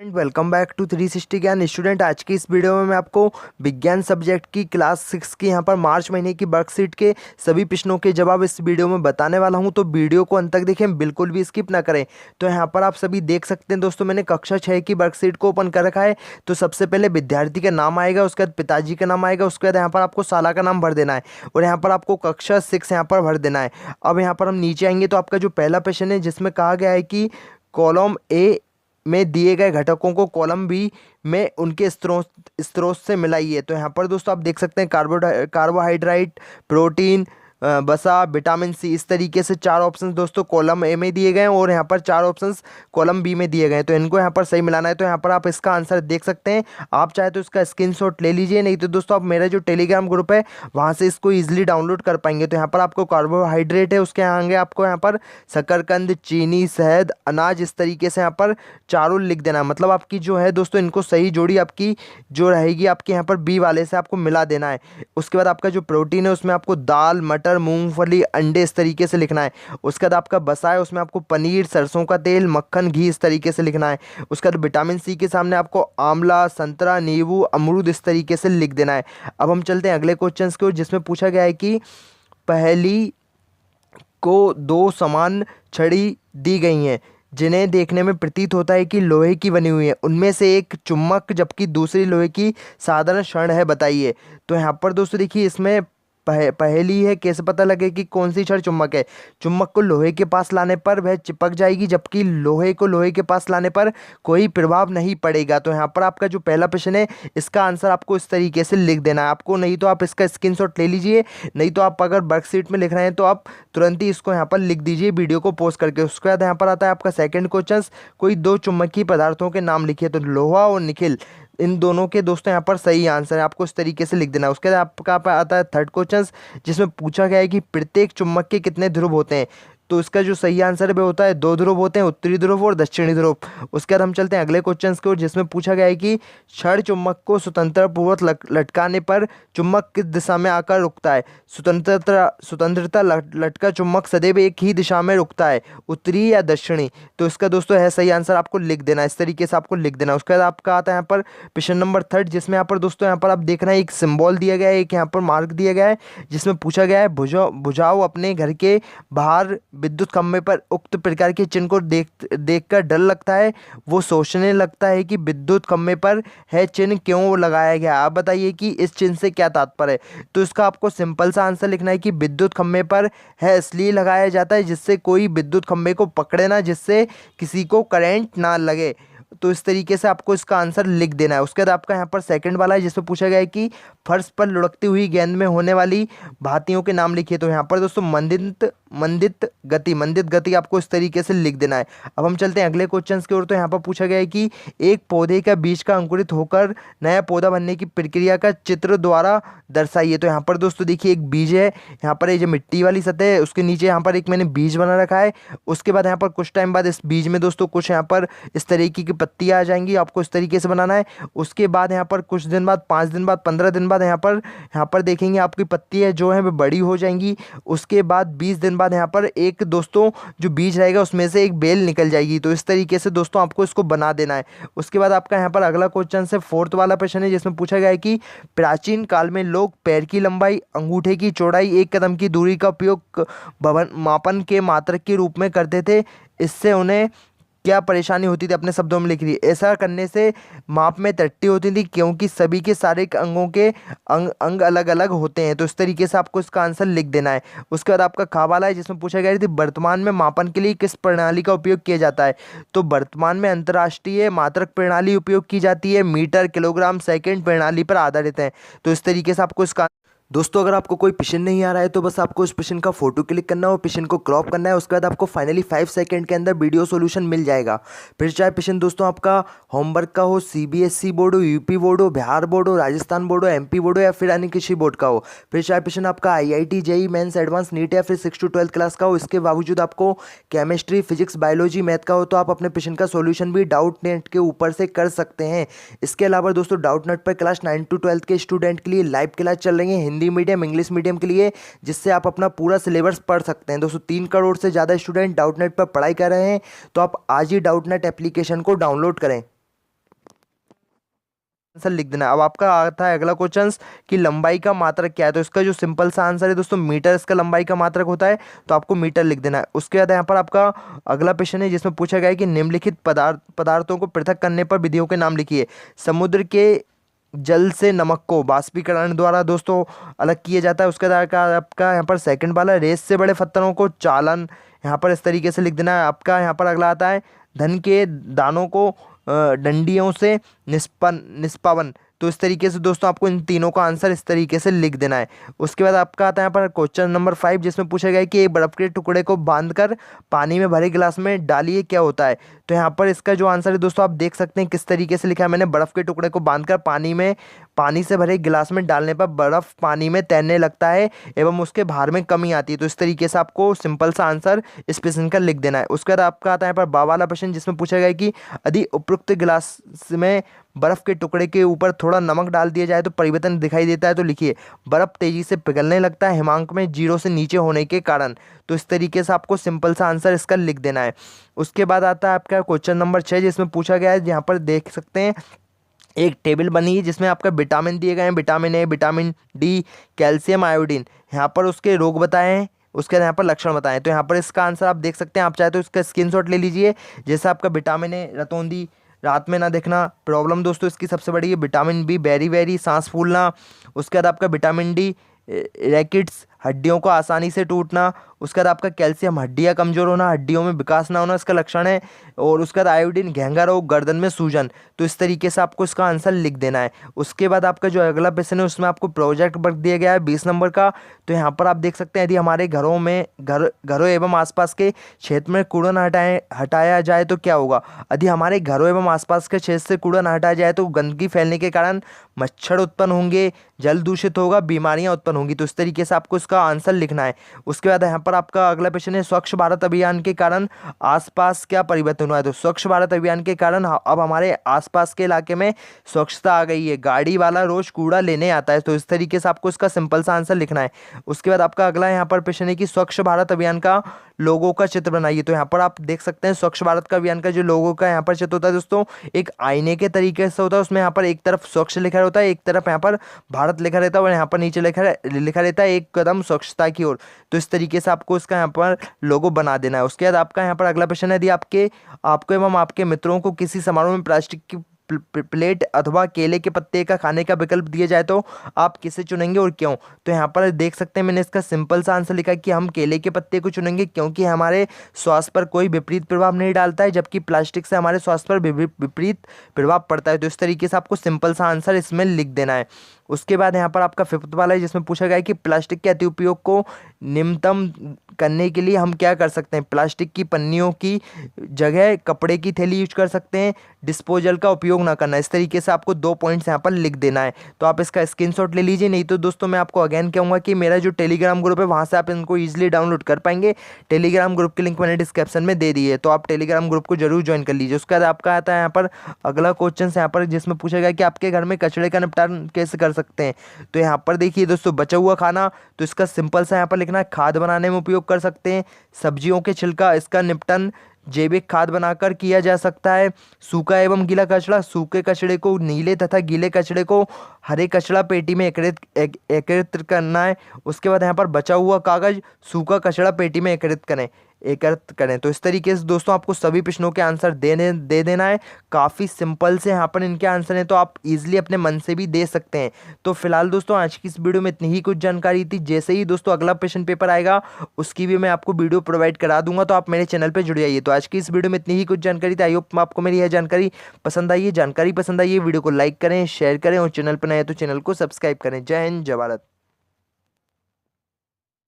Welcome back to 360 ज्ञान student. आज की इस वीडियो में मैं आपको विज्ञान सब्जेक्ट की क्लास 6 की यहाँ पर मार्च महीने की वर्कशीट के सभी प्रश्नों के जवाब इस वीडियो में बताने वाला हूँ। तो वीडियो को अंत तक देखें, बिल्कुल भी स्किप ना करें। तो यहाँ पर आप सभी देख सकते हैं दोस्तों, मैंने कक्षा 6 की वर्कशीट को ओपन कर रखा है। तो सबसे पहले विद्यार्थी का नाम आएगा, उसके बाद पिताजी का नाम आएगा, उसके बाद यहाँ पर आपको साला का नाम भर देना है और यहाँ पर आपको कक्षा 6 यहाँ पर भर देना है। अब यहाँ पर हम नीचे आएंगे तो आपका जो पहला प्रश्न है जिसमें कहा गया है कि कॉलम ए में दिए गए घटकों को कॉलम बी में उनके स्रोत से मिलाइए। तो यहाँ पर दोस्तों आप देख सकते हैं कार्बोहाइड्रेट, प्रोटीन, वसा, विटामिन सी, इस तरीके से 4 ऑप्शंस दोस्तों कॉलम ए में दिए गए हैं और यहाँ पर 4 ऑप्शंस कॉलम बी में दिए गए हैं। तो इनको यहाँ पर सही मिलाना है। तो यहाँ पर आप इसका आंसर देख सकते हैं। आप चाहे तो इसका स्क्रीनशॉट ले लीजिए, नहीं तो दोस्तों आप मेरा जो टेलीग्राम ग्रुप है वहाँ से इसको ईजिली डाउनलोड कर पाएंगे। तो यहाँ पर आपको कार्बोहाइड्रेट है, उसके आगे आपको यहाँ पर शकरकंद, चीनी, शहद, अनाज, इस तरीके से यहाँ पर चारों लिख देना है। मतलब आपकी जो है दोस्तों इनको सही जोड़ी आपकी जो रहेगी आपके यहाँ पर बी वाले से आपको मिला देना है। उसके बाद आपका जो प्रोटीन है उसमें आपको दाल, मटर, मूंगफली, अंडे, इस तरीके से लिखना है। उसके बाद आपका बसा है, उसमें आपको पनीर, सरसों का तेल, मक्खन, घी, इस तरीके से लिखना है। उसके बाद विटामिन सी के सामने आपको आंवला, संतरा, नींबू, अमरूद, इस तरीके से लिख देना है। अब हम चलते हैं अगले क्वेश्चन की ओर, जिसमें पूछा गया है कि पहली को 2 समान छड़ी दी गई हैं जिन्हें देखने में प्रतीत होता है कि लोहे की बनी हुई है। उनमें से एक चुम्बक जबकि दूसरी लोहे की साधारण छड़ है, बताइए। तो यहाँ पर दोस्तों देखिए, इसमें पहेली है, कैसे पता लगे कि कौन सी छड़ चुम्बक है। चुम्बक को लोहे के पास लाने पर वह चिपक जाएगी, जबकि लोहे को लोहे के पास लाने पर कोई प्रभाव नहीं पड़ेगा। तो यहाँ पर आपका जो पहला प्रश्न है इसका आंसर आपको इस तरीके से लिख देना है। आपको नहीं तो आप इसका स्क्रीनशॉट ले लीजिए, नहीं तो आप अगर वर्कशीट में लिख रहे हैं तो आप तुरंत ही इसको यहाँ पर लिख दीजिए वीडियो को पॉज करके। उसके बाद यहाँ पर आता है आपका सेकंड क्वेश्चन, कोई 2 चुम्बकीय पदार्थों के नाम लिखिए। तो लोहा और निकिल, इन दोनों के दोस्तों यहाँ पर सही आंसर है, आपको इस तरीके से लिख देना है। उसके बाद आपका आता है थर्ड क्वेश्चन, जिसमें पूछा गया है कि प्रत्येक चुम्बक के कितने ध्रुव होते हैं। तो इसका जो सही आंसर है वो होता है 2 ध्रुव होते हैं, उत्तरी ध्रुव और दक्षिणी ध्रुव। उसके बाद हम चलते हैं अगले क्वेश्चन की ओर, जिसमें पूछा गया है कि क्षण चुम्बक को स्वतंत्रता पूर्वक लटकाने पर चुम्बक किस दिशा में आकर रुकता है। स्वतंत्रता लटका चुम्बक सदैव एक ही दिशा में रुकता है, उत्तरी या दक्षिणी। तो इसका दोस्तों है सही आंसर, आपको लिख देना है, इस तरीके से आपको लिख देना। उसके बाद आपका आता है यहाँ पर क्वेश्चन नंबर 3, जिसमें यहाँ पर दोस्तों यहाँ पर आप देख रहे हैं एक सिंबल दिया गया है, एक यहाँ पर मार्क दिया गया है, जिसमें पूछा गया है बुझाओ अपने घर के बाहर विद्युत खंभे पर उक्त प्रकार के चिन्ह को देखकर डर लगता है, वो सोचने लगता है कि विद्युत खंभे पर है चिन्ह क्यों लगाया गया। आप बताइए कि इस चिन्ह से क्या तात्पर्य है। तो इसका आपको सिंपल सा आंसर लिखना है कि विद्युत खंभे पर है इसलिए लगाया जाता है जिससे कोई विद्युत खंभे को पकड़े ना, जिससे किसी को करंट ना लगे। तो इस तरीके से आपको इसका आंसर लिख देना है। उसके बाद आपका यहाँ पर सेकंड वाला है, जिसमें पूछा गया है कि फर्श पर लुढ़कती हुई गेंद में होने वाली भांतियों के नाम लिखिए। तो यहाँ पर दोस्तों मंदित गति आपको इस तरीके से लिख देना है। अब हम चलते हैं अगले क्वेश्चन की ओर। तो यहाँ पर पूछा गया है कि एक पौधे का बीज का अंकुरित होकर नया पौधा बनने की प्रक्रिया का चित्र द्वारा दर्शाइए। तो यहाँ पर दोस्तों देखिए एक बीज है, यहाँ पर ये जो मिट्टी वाली सतह है उसके नीचे यहाँ पर एक मैंने बीज बना रखा है। उसके बाद यहाँ पर कुछ टाइम बाद इस बीज में दोस्तों कुछ यहाँ पर इस तरीके की पत्तियाँ आ जाएंगी, आपको इस तरीके से बनाना है। उसके बाद यहाँ पर कुछ दिन बाद, 5 दिन बाद, 15 दिन बाद यहाँ पर देखेंगे आपकी पत्तियाँ जो है वो बड़ी हो जाएंगी। उसके बाद 20 दिन बाद यहाँ पर एक दोस्तों जो बीज रहेगा उसमें से एक बेल निकल जाएगी। तो इस तरीके से दोस्तों आपको इसको बना देना है। उसके बाद आपका यहाँ पर अगला क्वेश्चन से फोर्थ वाला प्रश्न है, जिसमें पूछा गया है कि प्राचीन काल में लोग पैर की लंबाई, अंगूठे की चौड़ाई, एक कदम की दूरी का उपयोग भवन मापन के मात्रक के रूप में करते थे। इससे उन्हें क्या परेशानी होती थी, अपने शब्दों में लिख रही है। ऐसा करने से माप में त्रुटि होती थी क्योंकि सभी के सारे अंगों के अंग अलग अलग होते हैं। तो इस तरीके से आपको इसका आंसर लिख देना है। उसके बाद आपका खा वाला है, जिसमें पूछा गया थी वर्तमान में मापन के लिए किस प्रणाली का उपयोग किया जाता है। तो वर्तमान में अंतर्राष्ट्रीय मात्रक प्रणाली उपयोग की जाती है, मीटर, किलोग्राम, सेकेंड प्रणाली पर आधारित है। तो इस तरीके से आपको इसका दोस्तों अगर आपको कोई प्रश्न नहीं आ रहा है तो बस आपको उस प्रश्न का फोटो क्लिक करना हो, प्रश्न को क्रॉप करना है। उसके बाद आपको फाइनली 5 सेकंड के अंदर वीडियो सॉल्यूशन मिल जाएगा। फिर चाहे प्रश्न दोस्तों आपका होमवर्क का हो, सीबीएसई बोर्ड हो, यूपी बोर्ड हो, बिहार बोर्ड हो, राजस्थान बोर्ड हो, एमपी बोर्ड हो या फिर अन्य किसी बोर्ड का हो। फिर चाहे प्रश्न आपका IIT, JEE mains, advance, NEET या फिर 6 to 12 क्लास का हो। इसके बावजूद आपको केमिस्ट्री, फिजिक्स, बायोलॉजी, मैथ का हो तो आप अपने प्रश्न का सोल्यूशन भी डाउट नेट के ऊपर से कर सकते हैं। इसके अलावा दोस्तों डाउट नेट पर क्लास 9 to 12 के स्टूडेंट के लिए लाइव क्लास चल रही है, हिंदी मीडियम, इंग्लिश मीडियम के लिए, जिससे आप अपना पूरा सिलेबस पढ़ सकते हैं। दोस्तों 3 करोड़ से ज़्यादा स्टूडेंट डाउट नेट पर पढ़ाई कर रहे हैं, तो आप आज ही डाउट नेट एप्लीकेशन को डाउनलोड करें। आंसर लिख देना है। अब आपका आता है अगला क्वेश्चन कि लंबाई का मात्रक क्या है। तो इसका जो सिंपल सा आंसर है दोस्तों मीटर इसका लंबाई का मात्रक होता है, तो आपको मीटर लिख देना है। उसके बाद यहाँ पर आपका अगला प्रश्न है जिसमें पूछा गया है कि निम्नलिखित पदार्थों को पृथक करने पर विधियों के नाम लिखिए। समुद्र के जल से नमक को बाष्पीकरण द्वारा दोस्तों अलग किया जाता है। उसके बाद आपका यहाँ पर सेकंड वाला रेत से बड़े पत्थरों को चालन, यहाँ पर इस तरीके से लिख देना है। आपका यहाँ पर अगला आता है धन के दानों को डंडियों से निष्पावन। तो इस तरीके से दोस्तों आपको इन तीनों का आंसर इस तरीके से लिख देना है। उसके बाद आपका आता है यहाँ पर क्वेश्चन नंबर 5 जिसमें पूछा गया है कि एक बर्फ के टुकड़े को बांधकर पानी में भरे गिलास में डालिए क्या होता है। तो यहाँ पर इसका जो आंसर है दोस्तों आप देख सकते हैं किस तरीके से लिखा है मैंने। बर्फ के टुकड़े को बांधकर पानी से भरे गिलास में डालने पर बर्फ पानी में तैरने लगता है एवं उसके भार में कमी आती है। तो इस तरीके से आपको सिंपल सा आंसर इस प्रश्न का लिख देना है। उसके बाद आपका आता है यहाँ पर बा वाला प्रश्न जिसमें पूछा गया है कि यदि उपरोक्त गिलास में बर्फ के टुकड़े के ऊपर थोड़ा नमक डाल दिया जाए तो परिवर्तन दिखाई देता है। तो लिखिए बर्फ तेजी से पिघलने लगता है हिमांक में 0 से नीचे होने के कारण। तो इस तरीके से आपको सिंपल सा आंसर इसका लिख देना है। उसके बाद आता है आपका क्वेश्चन नंबर 6 जिसमें पूछा गया है, यहाँ पर देख सकते हैं एक टेबल बनी है जिसमें आपका विटामिन दिए गए हैं, vitamin A, vitamin D, calcium, iodine. यहाँ पर उसके रोग बताए हैं, उसके यहाँ पर लक्षण बताएं। तो यहाँ पर इसका आंसर आप देख सकते हैं। आप चाहे तो इसका स्क्रीनशॉट ले लीजिए। जैसे आपका विटामिन ए रतौंधी, रात में ना देखना प्रॉब्लम दोस्तों इसकी सबसे बड़ी है। विटामिन बी बेरी सांस फूलना। उसके बाद आपका विटामिन डी रैकेट्स हड्डियों को आसानी से टूटना। उसके बाद आपका कैल्शियम हड्डियाँ कमजोर होना, हड्डियों में विकास ना होना इसका लक्षण है। और उसके बाद आयोडीन घेंगा रोग, गर्दन में सूजन। तो इस तरीके से आपको इसका आंसर लिख देना है। उसके बाद आपका जो अगला प्रश्न है उसमें आपको प्रोजेक्ट वर्क दिया गया है 20 नंबर का। तो यहाँ पर आप देख सकते हैं यदि हमारे घरों एवं आसपास के क्षेत्र में कूड़ा न हटाया जाए तो क्या होगा। यदि हमारे घरों एवं आसपास के क्षेत्र से कूड़ा न हटाया जाए तो गंदगी फैलने के कारण मच्छर उत्पन्न होंगे, जल दूषित होगा, बीमारियां उत्पन्न होंगी। तो इस तरीके से आपको इसका आंसर लिखना है। उसके बाद यहाँ पर आपका अगला प्रश्न है स्वच्छ भारत अभियान के कारण आसपास क्या परिवर्तन हुआ है। तो स्वच्छ भारत अभियान के कारण अब हमारे आसपास के इलाके में स्वच्छता आ गई है, गाड़ी वाला रोज कूड़ा लेने आता है। तो इस तरीके से आपको इसका सिंपल सा आंसर लिखना है। उसके बाद आपका अगला यहाँ पर प्रश्न है कि स्वच्छ भारत अभियान का लोगों का चित्र बनाइए। तो यहाँ पर आप देख सकते हैं स्वच्छ भारत का अभियान का जो लोगों का यहाँ पर चित्र होता है दोस्तों एक आईने के तरीके से होता है। उसमें यहाँ पर एक तरफ स्वच्छ लिखा होता है, एक तरफ यहाँ पर भारत लिखा रहता है और यहाँ पर नीचे लिखा रहता है एक कदम स्वच्छता की ओर। तो इस तरीके से आपको इसका यहाँ पर लोगो बना देना है। उसके बाद आपका यहाँ पर अगला प्रश्न है यदि आपको एवं आपके मित्रों को किसी समारोह में प्लास्टिक की प्लेट अथवा केले के पत्ते का खाने का विकल्प दिया जाए तो आप किसे चुनेंगे और क्यों। तो यहाँ पर देख सकते हैं मैंने इसका सिंपल सा आंसर लिखा कि हम केले के पत्ते को चुनेंगे क्योंकि हमारे स्वास्थ्य पर कोई विपरीत प्रभाव नहीं डालता है, जबकि प्लास्टिक से हमारे स्वास्थ्य पर विपरीत प्रभाव पड़ता है। तो इस तरीके से आपको सिंपल सा आंसर इसमें लिख देना है। उसके बाद यहाँ पर आपका 5th वाला है जिसमें पूछा गया है कि प्लास्टिक के अति उपयोग को न्यूनतम करने के लिए हम क्या कर सकते हैं। प्लास्टिक की पन्नियों की जगह कपड़े की थैली यूज कर सकते हैं, डिस्पोजल का उपयोग ना करना। इस तरीके से आपको 2 पॉइंट्स यहाँ पर लिख देना है। तो आप इसका स्क्रीनशॉट ले लीजिए। नहीं तो दोस्तों मैं आपको अगेन कहूँगा कि मेरा जो टेलीग्राम ग्रुप है वहाँ से आप इनको ईजिली डाउनलोड कर पाएंगे। टेलीग्राम ग्रुप की लिंक मैंने डिस्क्रिप्शन में दे दी है, तो आप टेलीग्राम ग्रुप को जरूर ज्वाइन कर लीजिए। उसके बाद आपका आता है यहाँ पर अगला क्वेश्चन यहाँ पर जिसमें पूछा गया कि आपके घर में कचरे का निपटान कैसे कर सकते हैं। तो यहाँ पर देखिए दोस्तों बचा हुआ खाना, तो इसका सिंपल सा यहाँ पर लिखना है खाद बनाने में उपयोग कर सकते हैं। सब्जियों के छिलका, इसका निपटन जैविक खाद बनाकर किया जा सकता है। सूखा एवं गीला कचरा, सूखे कचरे को नीले तथा गीले कचरे को हरे कचरा पेटी में एकत्रित करना है। उसके बाद यहाँ पर बचा हुआ कागज सूखा कचरा पेटी में एकत्रित करें। तो इस तरीके से दोस्तों आपको सभी प्रश्नों के आंसर दे देना है। काफ़ी सिंपल से यहाँ पर इनके आंसर हैं, तो आप इजीली अपने मन से भी दे सकते हैं। तो फिलहाल दोस्तों आज की इस वीडियो में इतनी ही कुछ जानकारी थी। जैसे ही दोस्तों अगला क्वेश्चन पेपर आएगा उसकी भी मैं आपको वीडियो प्रोवाइड करा दूंगा, तो आप मेरे चैनल पर जुड़ जाइए। तो आज की इस वीडियो में इतनी ही कुछ जानकारी थी। आई होप आपको मेरी यह जानकारी पसंद आई है। वीडियो को लाइक करें, शेयर करें और चैनल पर नए तो चैनल को सब्सक्राइब करें। जय हिंद, जय भारत।